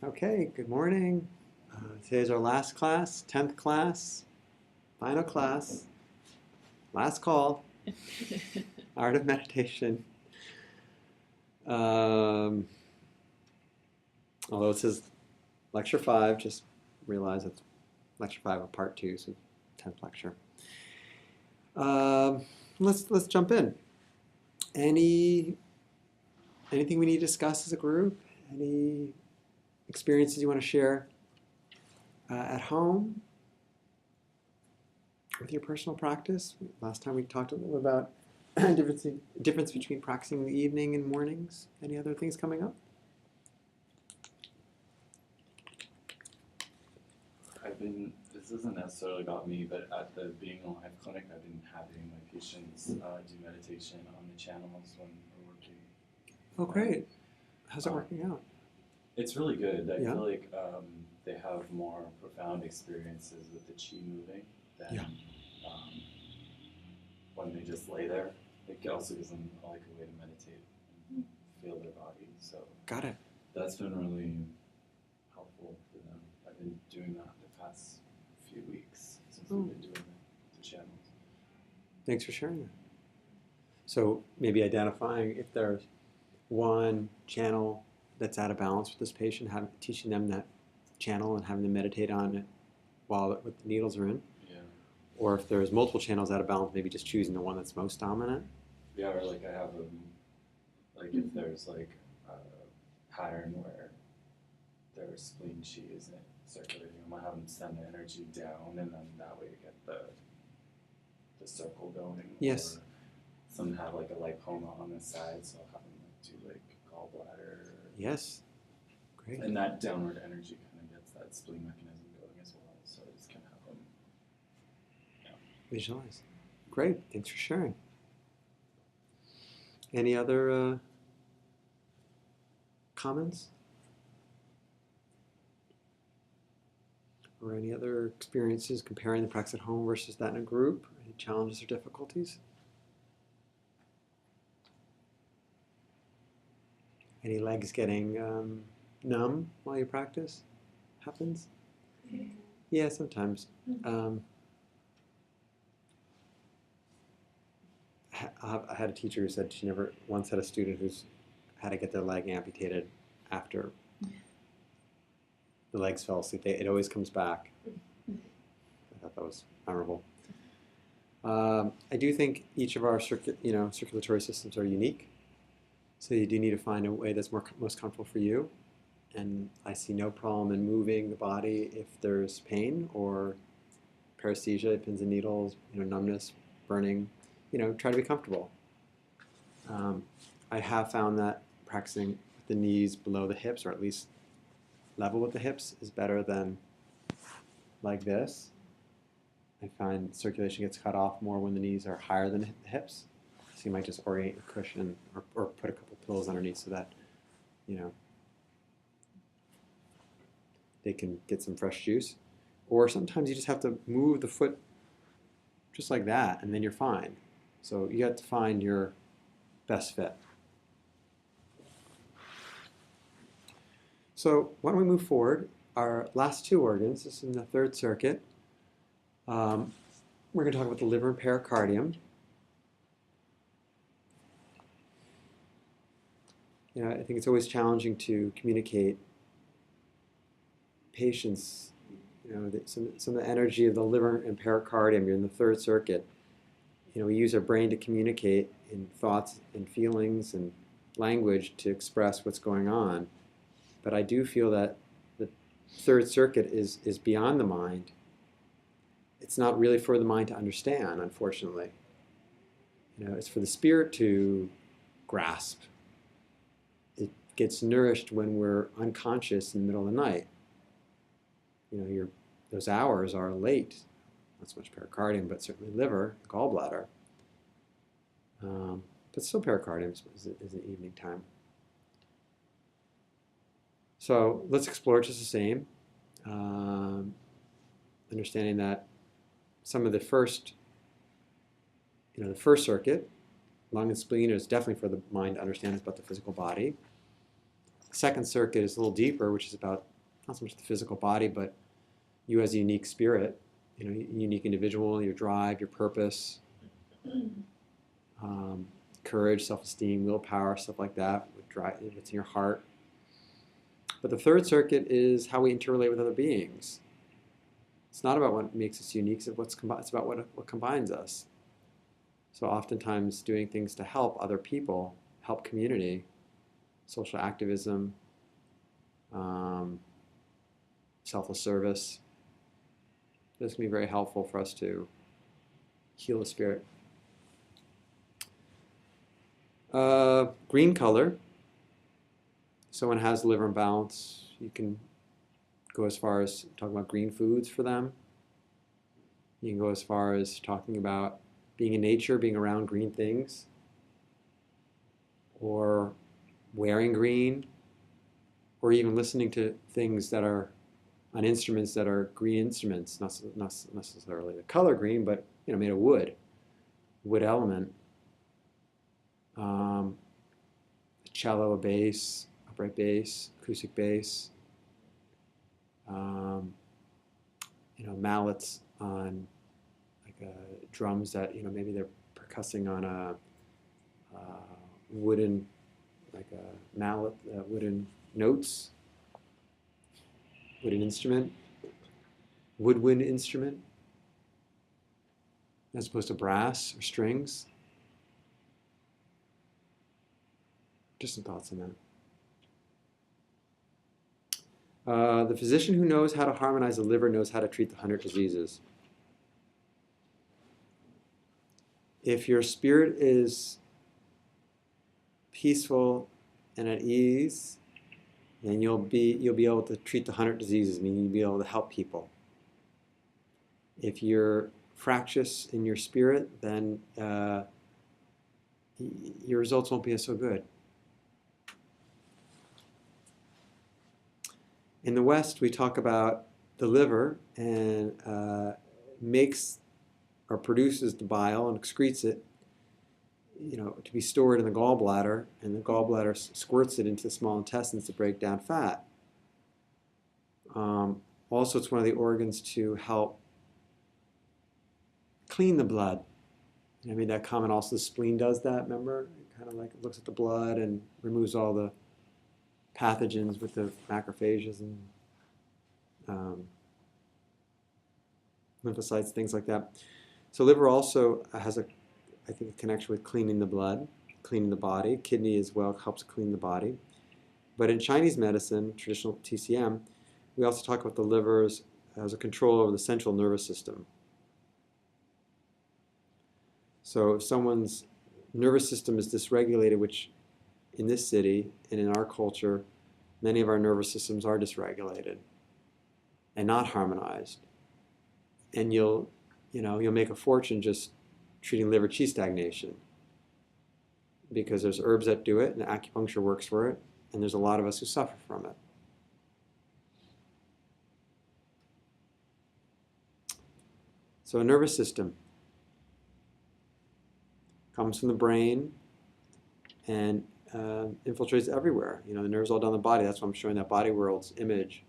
Okay, good morning. Today's our last class, 10th class, final class, last call, Art of Meditation. Although it says lecture 5, just realize it's lecture 5 of part 2, so 10th lecture. Let's jump in. Anything we need to discuss as a group? Any experiences you want to share at home with your personal practice? Last time we talked a little about difference between practicing in the evening and mornings. Any other things coming up? This isn't necessarily about me, but at the Being Alive clinic, I've been having my patients do meditation on the channels when we're working. Oh, great. How's it working out? It's really good. I feel like they have more profound experiences with the chi moving than when they just lay there. It also gives them like a way to meditate and feel their body. So Got it. that's been really helpful for them. I've been doing that the past few weeks since we've been doing the channels. Thanks for sharing that. So maybe identifying if there's one channel that's out of balance with this patient, teaching them that channel and having them meditate on it while the needles are in. Yeah. Or if there's multiple channels out of balance, maybe just choosing the one that's most dominant. Yeah, or like I have if there's like a pattern where their spleen chi isn't circulating, I might have them send the energy down, and then that way you get the circle going. Yes. Or some have like a lipoma on the side, so I'll have them do like gallbladder. Yes. Great. And that downward energy kind of gets that spleen mechanism going as well, so I just can have them visualize. Great. Thanks for sharing. Any other comments? Or any other experiences comparing the practice at home versus that in a group? Any challenges or difficulties? Any legs getting numb while you practice? Happens? Yeah, sometimes. I had a teacher who said she never once had a student who's had to get their leg amputated after the legs fell asleep. It always comes back. I thought that was memorable. I do think each of our circulatory systems are unique. So you do need to find a way that's most comfortable for you. And I see no problem in moving the body if there's pain or paresthesia, pins and needles, numbness, burning. Try to be comfortable. I have found that practicing with the knees below the hips, or at least level with the hips, is better than like this. I find circulation gets cut off more when the knees are higher than the hips. So you might just orient your cushion or put a couple pillows underneath so that, they can get some fresh juice. Or sometimes you just have to move the foot just like that, and then you're fine. So you have to find your best fit. So why don't we move forward? Our last two organs, this is in the third circuit. We're going to talk about the liver and pericardium. I think it's always challenging to communicate patients, some of the energy of the liver and pericardium. You're in the third circuit. We use our brain to communicate in thoughts and feelings and language to express what's going on. But I do feel that the third circuit is beyond the mind. It's not really for the mind to understand, unfortunately. It's for the spirit to grasp. It gets nourished when we're unconscious in the middle of the night. Those hours are late. Not so much pericardium, but certainly liver, gallbladder. But still pericardium is an evening time. So let's explore just the same. Understanding that some of the first circuit, lung and spleen, is definitely for the mind to understand about the physical body. The second circuit is a little deeper, which is about not so much the physical body, but you as a unique spirit, unique individual, your drive, your purpose, courage, self-esteem, willpower, stuff like that, what's in your heart. But the third circuit is how we interrelate with other beings. It's not about what makes us unique, it's about what combines us. So oftentimes doing things to help other people, help community, social activism, selfless service, this can be very helpful for us to heal the spirit. Green color. Someone has liver imbalance, you can go as far as talking about green foods for them. You can go as far as talking about being in nature, being around green things, or wearing green, or even listening to things that are on instruments that are green instruments, not necessarily the color green, but made of wood element. A cello, a bass, upright bass, acoustic bass, mallets on drums that maybe they're percussing on a wooden, like a mallet, wooden notes, wooden instrument, woodwind instrument, as opposed to brass or strings. Just some thoughts on that. The physician who knows how to harmonize the liver knows how to treat the 100 diseases. If your spirit is peaceful and at ease, then you'll be able to treat the 100 diseases, meaning you'll be able to help people. If you're fractious in your spirit, then your results won't be so good. In the West, we talk about the liver and makes or produces the bile and excretes it, to be stored in the gallbladder, and the gallbladder squirts it into the small intestines to break down fat. Also, it's one of the organs to help clean the blood. I made that comment also, the spleen does that, remember? It kind of like it looks at the blood and removes all the pathogens with the macrophages and lymphocytes, things like that. So liver also has a connection with cleaning the blood, cleaning the body. Kidney as well helps clean the body. But in Chinese medicine, traditional TCM, we also talk about the liver as a control over the central nervous system. So if someone's nervous system is dysregulated, which in this city and in our culture, many of our nervous systems are dysregulated and not harmonized. And you'll make a fortune just treating liver qi stagnation, because there's herbs that do it and acupuncture works for it, and there's a lot of us who suffer from it. So a nervous system comes from the brain and infiltrates everywhere. The nerves all down the body. That's why I'm showing that body worlds image.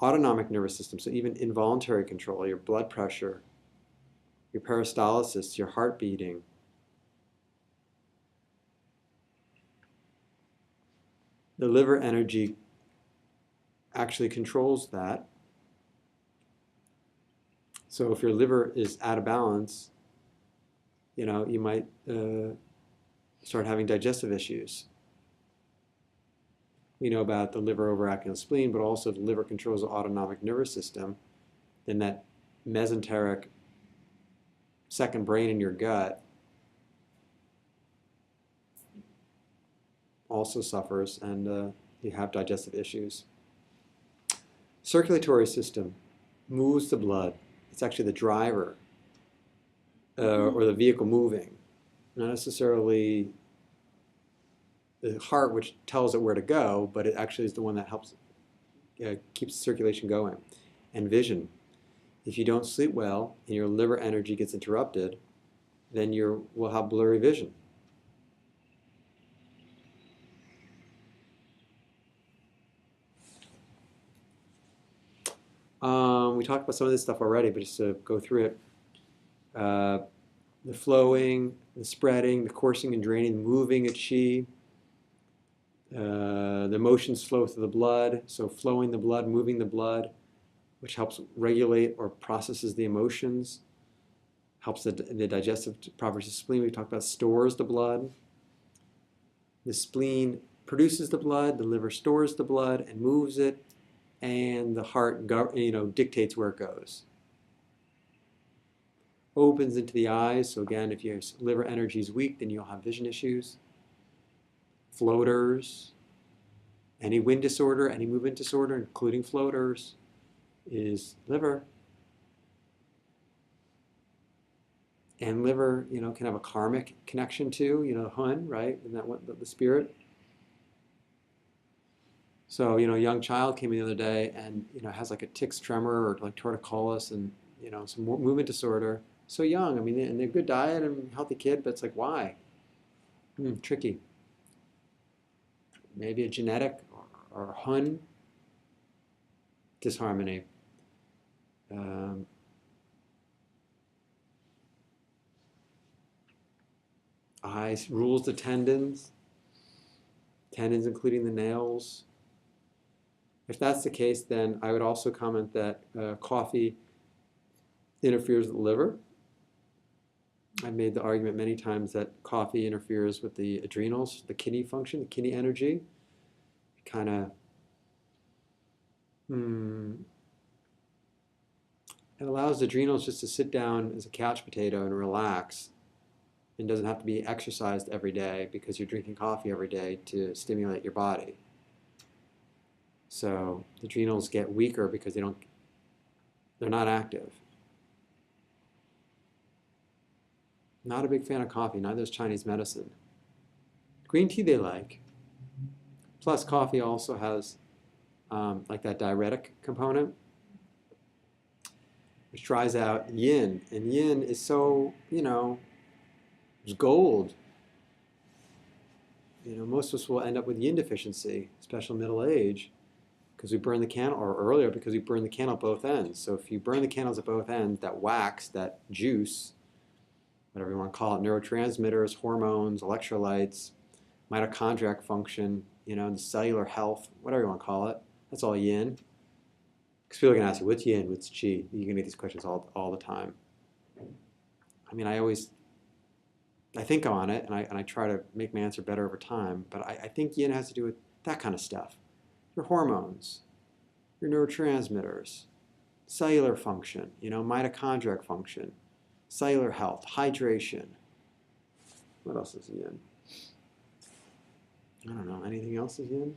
Autonomic nervous system, so even involuntary control, your blood pressure, your peristalsis, your heart beating. The liver energy actually controls that. So if your liver is out of balance, you might start having digestive issues. We know about the liver overacting the spleen, but also the liver controls the autonomic nervous system. Then that mesenteric second brain in your gut also suffers, and you have digestive issues. Circulatory system moves the blood. It's actually the driver or the vehicle moving, not necessarily the heart, which tells it where to go, but it actually is the one that helps keeps the circulation going. And vision. If you don't sleep well and your liver energy gets interrupted, then you will have blurry vision. We talked about some of this stuff already, but just to go through it. The flowing, the spreading, the coursing and draining, the moving of qi. The motions flow through the blood, so flowing the blood, moving the blood, which helps regulate or processes the emotions, helps the digestive properties of the spleen. We talked about stores the blood. The spleen produces the blood, the liver stores the blood and moves it, and the heart dictates where it goes. Opens into the eyes, so again, if your liver energy is weak, then you'll have vision issues. Floaters, any wind disorder, any movement disorder, including floaters, is liver. And liver, can have a karmic connection to, Hun, right? Isn't that what the spirit? So, a young child came in the other day and, has like a tics tremor or like torticollis and, some movement disorder. So young, and they're good diet and healthy kid, but it's like, why? Tricky. Maybe a genetic or Hun disharmony. Eyes rules the tendons including the nails. If that's the case, then I would also comment that coffee interferes with the liver. I've made the argument many times that coffee interferes with the adrenals, the kidney function, the kidney energy. Kind of, it allows the adrenals just to sit down as a couch potato and relax, and doesn't have to be exercised every day because you're drinking coffee every day to stimulate your body. So the adrenals get weaker because they're not active. Not a big fan of coffee, neither is Chinese medicine. Green tea they like. Plus coffee also has like that diuretic component, which dries out yin. And yin is so, it's gold. Most of us will end up with yin deficiency, especially middle age, because we burn the candle, or earlier because we burn the candle at both ends. So if you burn the candles at both ends, that wax, that juice, whatever you want to call it, neurotransmitters, hormones, electrolytes, mitochondrial function, the cellular health, whatever you want to call it, that's all yin. Because people are going to ask you, what's yin, what's qi? You're going to get these questions all the time. I think on it, and I try to make my answer better over time, but I think yin has to do with that kind of stuff. Your hormones, your neurotransmitters, cellular function, mitochondrial function, cellular health, hydration. What else is yin? I don't know. Anything else is yin?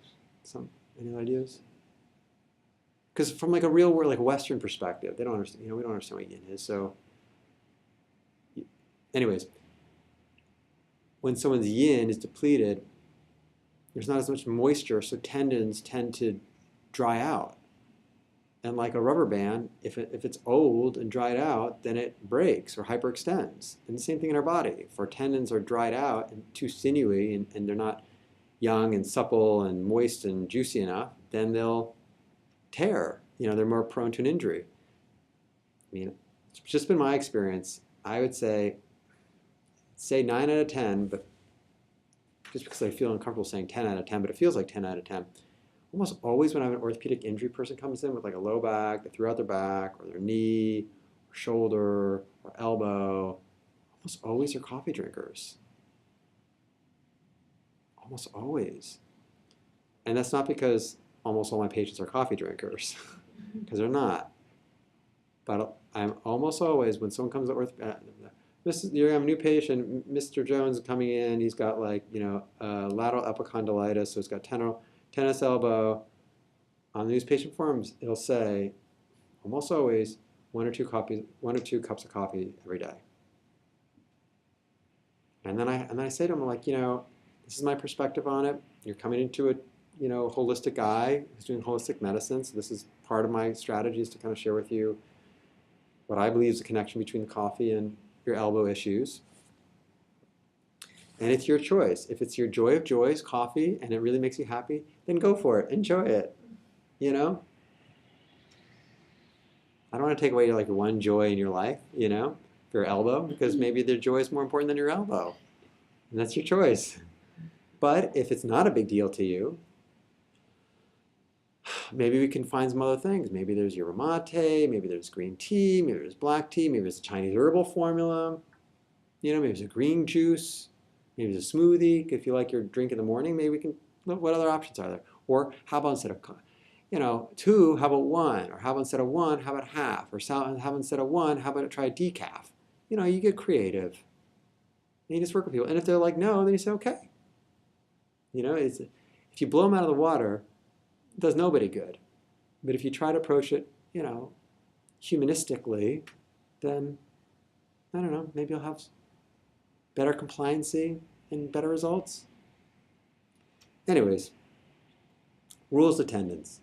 Any ideas? Because from like a real world, like a Western perspective, they don't understand. We don't understand what yin is. So, anyways, when someone's yin is depleted, there's not as much moisture, so tendons tend to dry out. And like a rubber band, if it's old and dried out, then it breaks or hyperextends. And the same thing in our body. If our tendons are dried out and too sinewy and they're not young and supple and moist and juicy enough, then they'll tear. They're more prone to an injury. It's just been my experience. I would say 9 out of 10, but just because I feel uncomfortable saying 10 out of 10, but it feels like 10 out of 10. Almost always when I have an orthopedic injury person comes in with like a low back, they threw out their back, or their knee, or shoulder, or elbow, almost always they're coffee drinkers. Almost always. And that's not because almost all my patients are coffee drinkers, because they're not. But I'm almost always, when someone comes to you have a new patient, Mr. Jones coming in, he's got lateral epicondylitis, so he's got tennis elbow. On these patient forms, it'll say, almost always, 1 or 2 cups of coffee every day. And then I say to him, this is my perspective on it. You're coming into a holistic guy who's doing holistic medicine, so this is part of my strategy is to kind of share with you what I believe is the connection between the coffee and your elbow issues. And it's your choice. If it's your joy of joys, coffee, and it really makes you happy, then go for it. Enjoy it. I don't want to take away like your one joy in your life, for your elbow, because maybe the joy is more important than your elbow. And that's your choice. But if it's not a big deal to you, maybe we can find some other things. Maybe there's yerba mate, maybe there's green tea, maybe there's black tea, maybe there's a Chinese herbal formula, maybe there's a green juice, maybe there's a smoothie. If you like your drink in the morning, maybe we can look what other options are there. Or how about instead of two, how about one? Or how about instead of one, how about half? Or how about instead of one, how about try decaf? You get creative. And you just work with people. And if they're like, no, then you say, okay. If you blow them out of the water, it does nobody good. But if you try to approach it, humanistically, then, I don't know, maybe you'll have better compliancy and better results. Anyways, rules of attendance.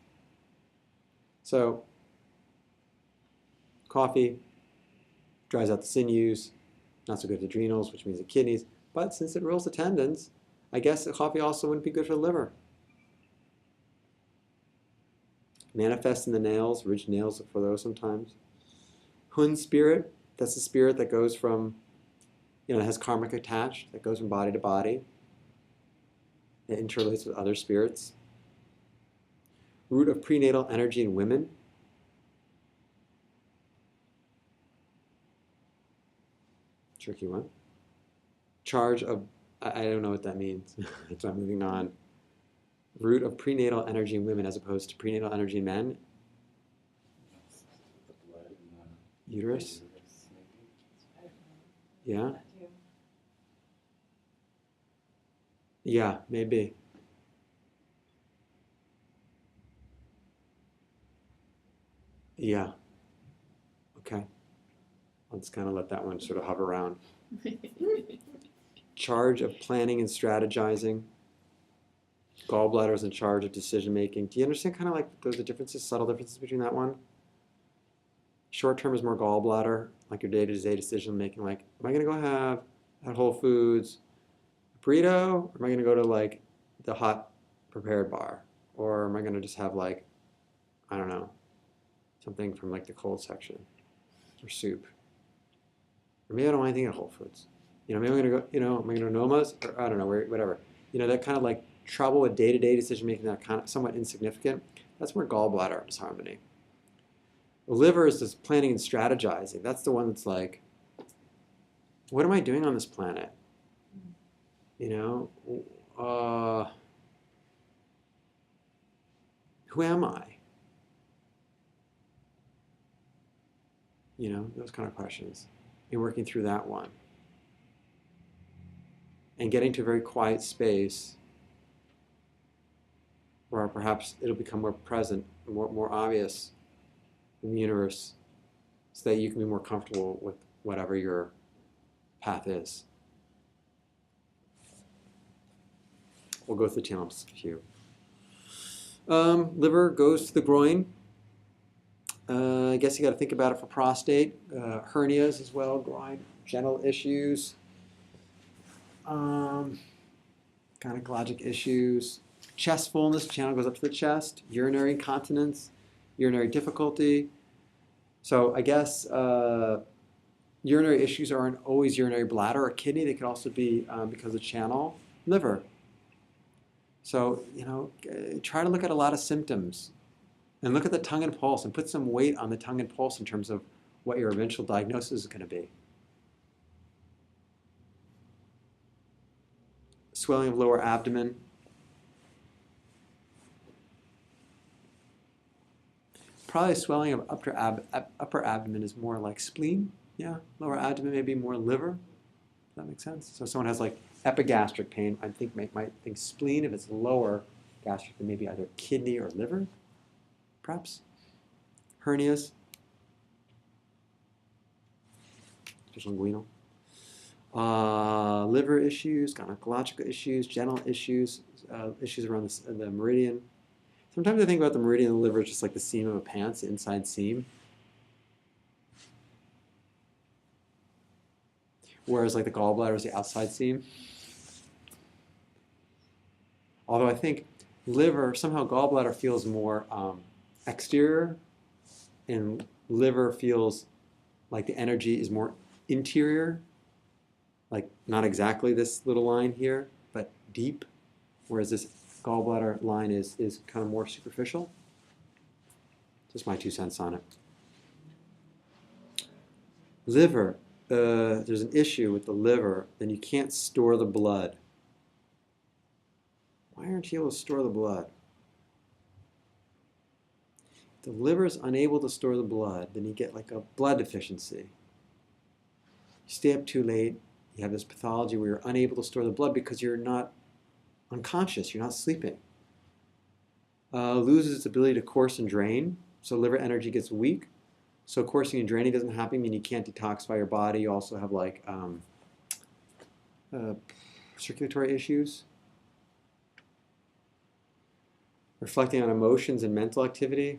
So, coffee dries out the sinews, not so good for the adrenals, which means the kidneys. But since it rules attendance, I guess the coffee also wouldn't be good for the liver. Manifest in the nails, ridged nails look for those sometimes. Hun spirit, that's the spirit that goes from, that has karmic attached, that goes from body to body. It interrelates with other spirits. Root of prenatal energy in women. Tricky one. Charge of, I don't know what that means. So I'm moving on. Root of prenatal energy in women as opposed to prenatal energy in men. The blood in the Uterus. maybe. Yeah. Yeah, maybe. Yeah. Okay. I'll just kind of let that one sort of hover around. Charge of planning and strategizing. Gallbladder is in charge of decision making. Do you understand kind of like the differences, subtle differences between that one? Short term is more gallbladder, like your day-to-day decision making. Like, am I going to go have at Whole Foods a burrito, or am I going to go to like the hot prepared bar, or am I going to just have like, I don't know, something from like the cold section, or soup, or maybe I don't want anything at Whole Foods. Maybe I'm going to go. Am I going to Noma's, or I don't know, whatever. That kind of like trouble with day-to-day decision making that kind of somewhat insignificant. That's more gallbladder disharmony. The liver is just planning and strategizing. That's the one that's like, what am I doing on this planet? Who am I? Those kind of questions. And working through that one. And getting to a very quiet space where perhaps it'll become more present, more obvious in the universe, so that you can be more comfortable with whatever your path is. We'll go through the channels a few. Liver goes to the groin. I guess you got to think about it for prostate, hernias as well, groin, genital issues, gynecologic issues, chest fullness, channel goes up to the chest, urinary incontinence, urinary difficulty. So I guess urinary issues aren't always urinary bladder or kidney. They could also be because of channel, liver. So, try to look at a lot of symptoms and look at the tongue and pulse and put some weight on the tongue and pulse in terms of what your eventual diagnosis is going to be. Swelling of lower abdomen. Probably swelling of upper abdomen is more like spleen. Yeah, lower abdomen may be more liver. Does that make sense? So someone has like epigastric pain, I think might think spleen. If it's lower gastric, then maybe either kidney or liver, perhaps. Hernias, linguinal. Liver issues, gynecological issues, genital issues, issues around the meridian. Sometimes I think about the meridian of the liver as just like the seam of a pants, the inside seam. Whereas like the gallbladder is the outside seam. Although I think liver, somehow gallbladder feels more exterior and Liver feels like the energy is more interior, like not exactly this little line here, but deep, whereas this gallbladder line is kind of more superficial. Just my 2 cents on it. Liver, there's an issue with the liver, then you can't store the blood. Why aren't you able to store the blood? If the liver is unable to store the blood, then you get like a blood deficiency. You stay up too late, you have this pathology where you're unable to store the blood because you're not unconscious, you're not sleeping. Loses its ability to course and drain, so liver energy gets weak. So coursing and draining doesn't happen, mean you can't detoxify your body. You also have like circulatory issues. Reflecting on emotions and mental activity. I'm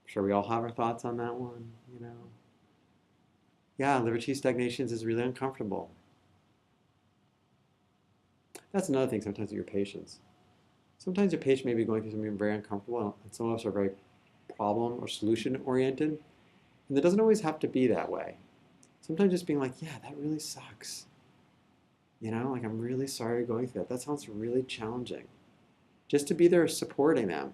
sure we all have our thoughts on that one, you know. Yeah, liver chi stagnations is really uncomfortable. That's another thing sometimes with your patients. Sometimes your patient may be going through something very uncomfortable, and some of us are very problem or solution oriented, and it doesn't always have to be that way. Sometimes just being like, yeah, that really sucks. You know, like, I'm really sorry you're going through that. That sounds really challenging. Just to be there supporting them.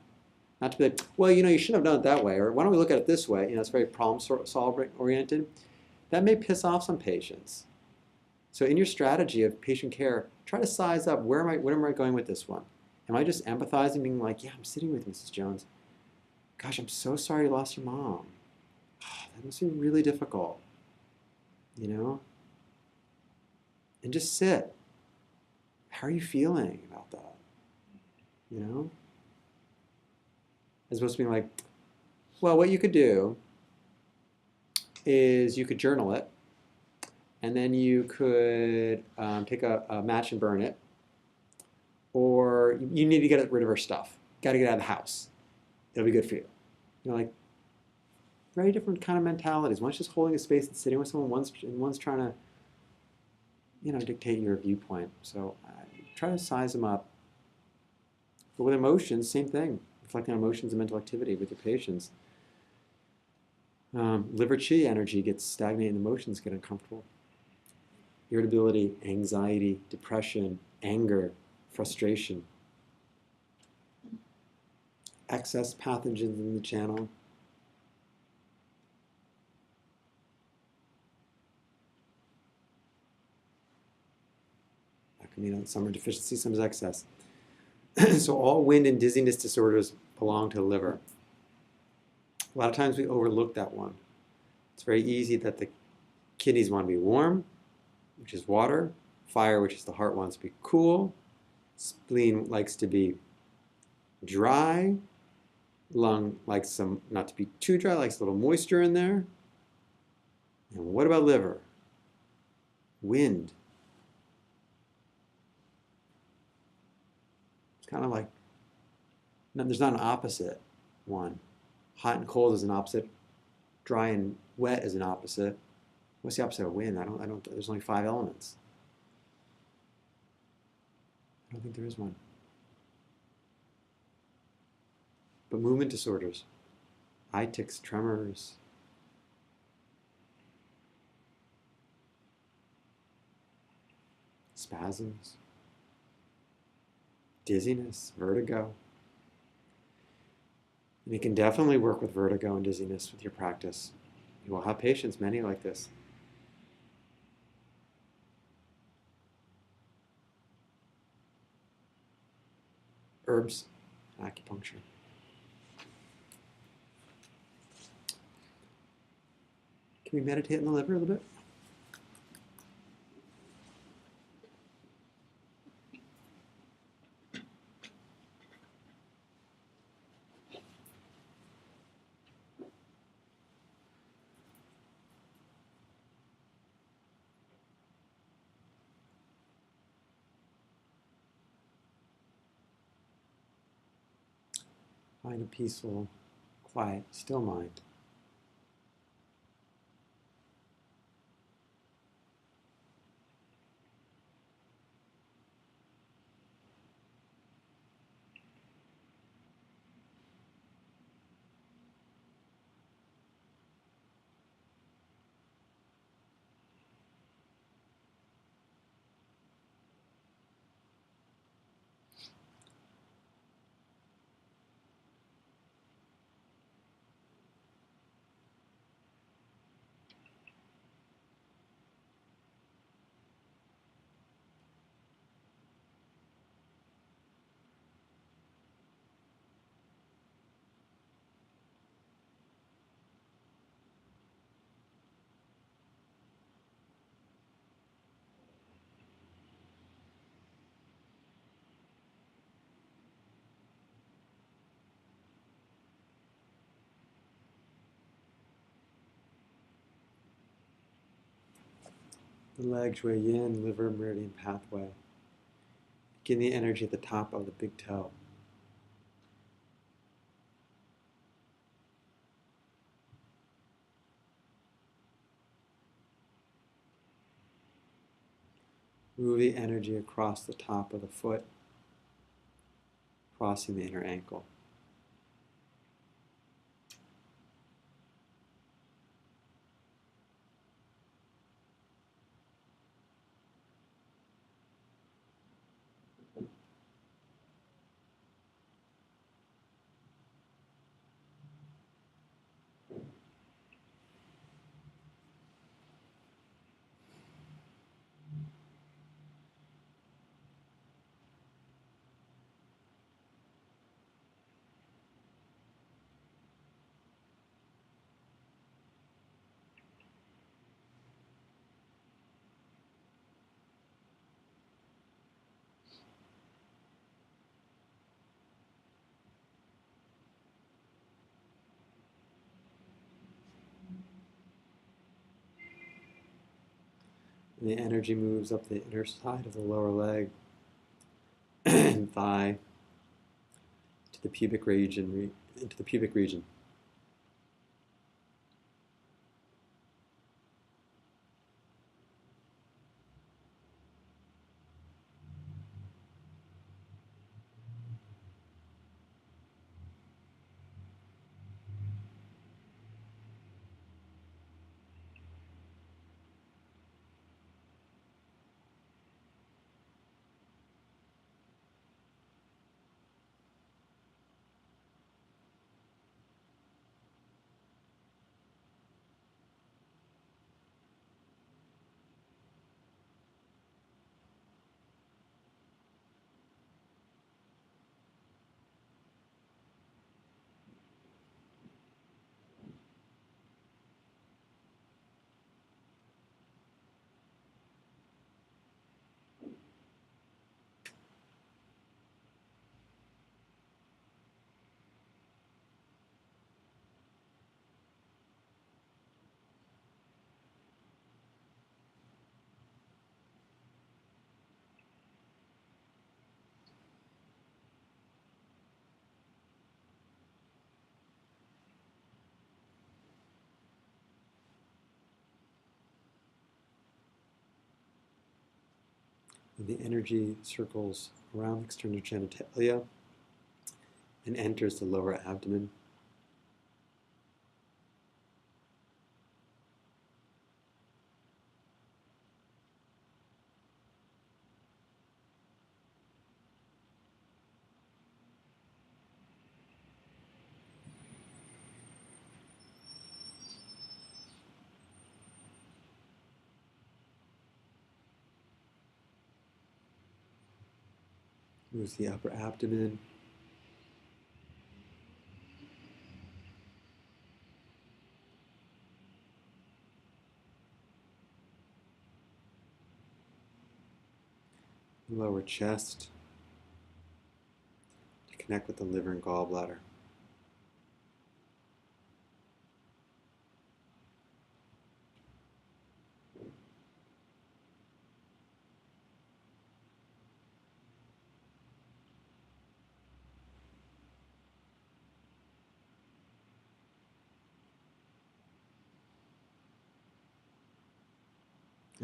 Not to be like, well, you know, you shouldn't have done it that way, or why don't we look at it this way? You know, it's very problem-solving oriented. That may piss off some patients. So in your strategy of patient care, try to size up, where am I going with this one? Am I just empathizing, being like, yeah, I'm sitting with Mrs. Jones. Gosh, I'm so sorry you lost your mom. Oh, that must be really difficult, you know? And just sit. How are you feeling about that? You know? As opposed to being like, well, what you could do is you could journal it, and then you could take a match and burn it, or you need to get rid of her stuff. Got to get out of the house. It'll be good for you. You know, like, very different kind of mentalities. One's just holding a space and sitting with someone. One's trying to, you know, dictate your viewpoint. So try to size them up. But with emotions, same thing. Reflecting on emotions and mental activity with your patients. Liver chi energy gets stagnated, emotions get uncomfortable. Irritability, anxiety, depression, anger, frustration. Excess pathogens in the channel. That can mean some are deficiency, some is excess. So all wind and dizziness disorders belong to the liver. A lot of times we overlook that one. It's very easy that the kidneys want to be warm, which is water, fire, which is the heart wants to be cool, spleen likes to be dry, lung likes not to be too dry, likes a little moisture in there. And what about liver? Wind. It's kind of like, no, there's not an opposite one. Hot and cold is an opposite. Dry and wet is an opposite. What's the opposite of wind? There's only 5 elements. I don't think there is one. But movement disorders, eye tics, tremors, spasms, dizziness, vertigo. And you can definitely work with vertigo and dizziness with your practice. You will have patients, many like this. Herbs, acupuncture. Can we meditate on the liver a little bit? Find a peaceful, quiet, still mind. the leg, Shui Yin, liver meridian pathway. Begin the energy at the top of the big toe. Move the energy across the top of the foot, crossing the inner ankle. And the energy moves up the inner side of the lower leg and thigh to the pubic region, into the pubic region. And the energy circles around external genitalia and enters the lower abdomen. Moves the upper abdomen. Lower chest to connect with the liver and gallbladder.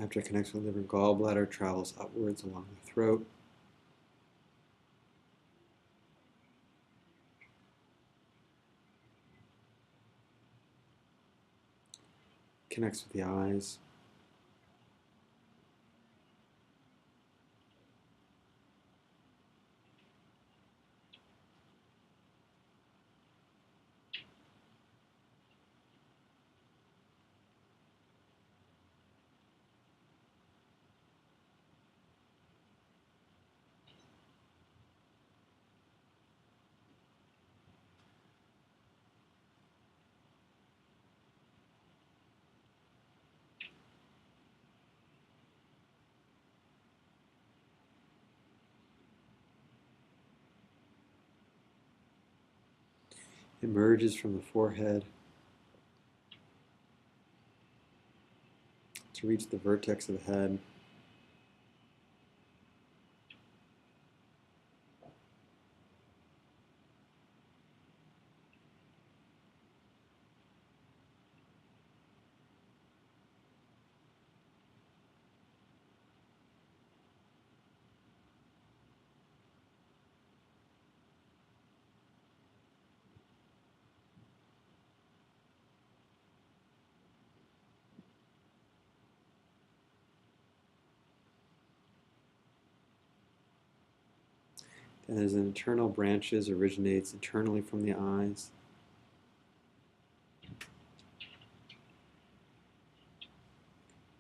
After it connects with the liver and gallbladder, travels upwards along the throat. Connects with the eyes. Emerges from the forehead to reach the vertex of the head. And as an internal branches originates internally from the eyes.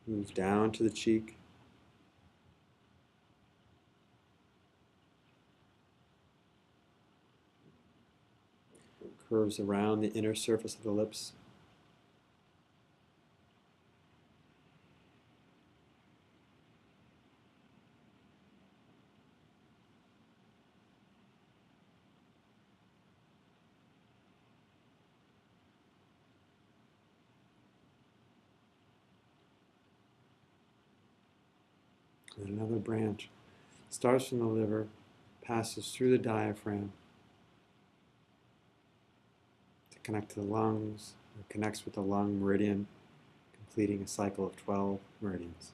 Moves down to the cheek. Curves around the inner surface of the lips. And another branch starts from the liver, passes through the diaphragm to connect to the lungs, or connects with the lung meridian, completing a cycle of 12 meridians.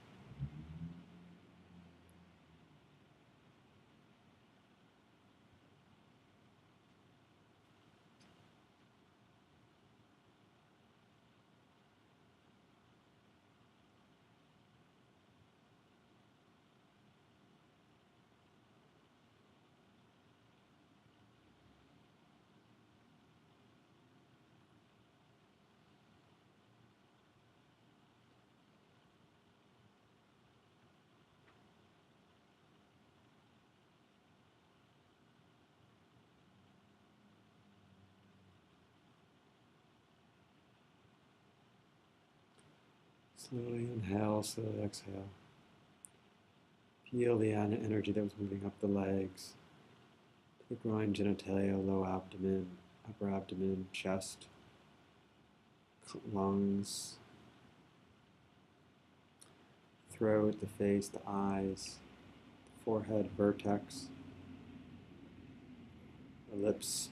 Slowly inhale, slowly exhale. Feel the energy that was moving up the legs, the groin, genitalia, low abdomen, upper abdomen, chest, lungs, throat, the face, the eyes, the forehead, vertex, the lips.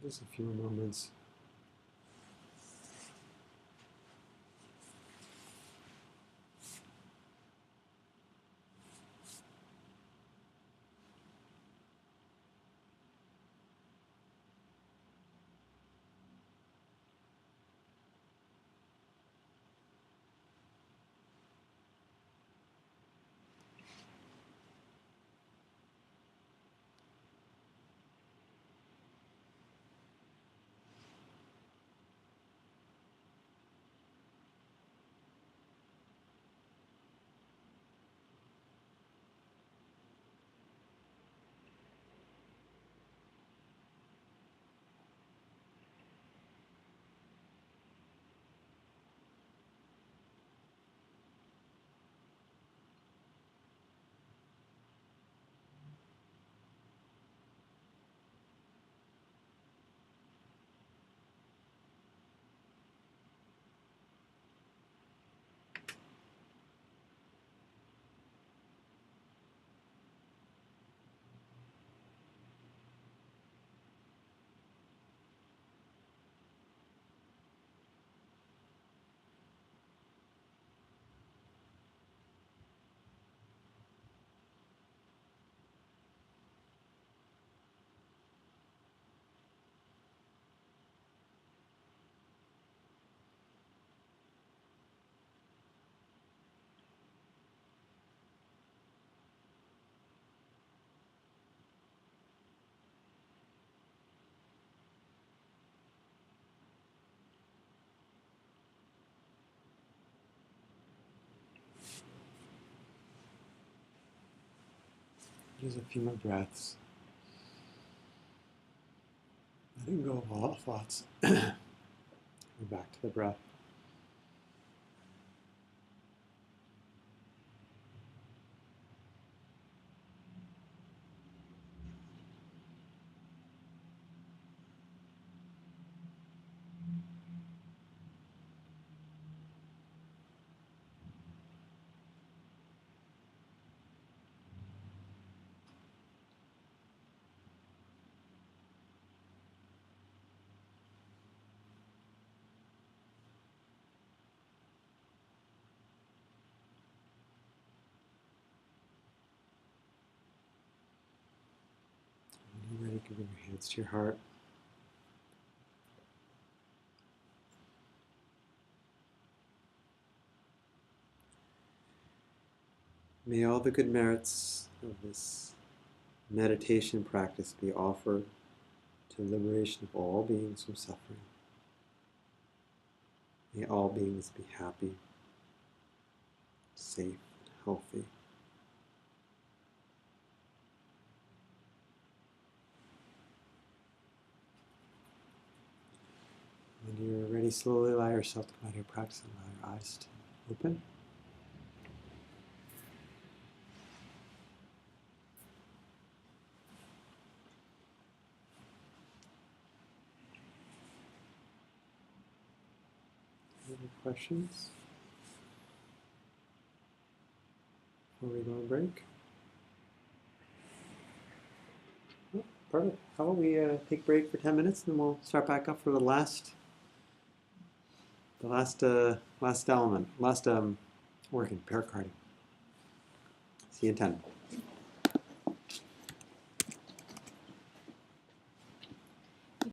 Just a few moments. Just a few more breaths. Letting go of all thoughts. We're back to the breath. When you're ready, you can bring your hands to your heart. May all the good merits of this meditation practice be offered to liberation of all beings from suffering. May all beings be happy, safe, and healthy. When you're ready, slowly allow yourself to come out of your practice and allow your eyes to open. Any questions before we go on break? Oh, perfect. How about we take a break for 10 minutes and then we'll start back up for the last element, working, pericardium. See you in 10.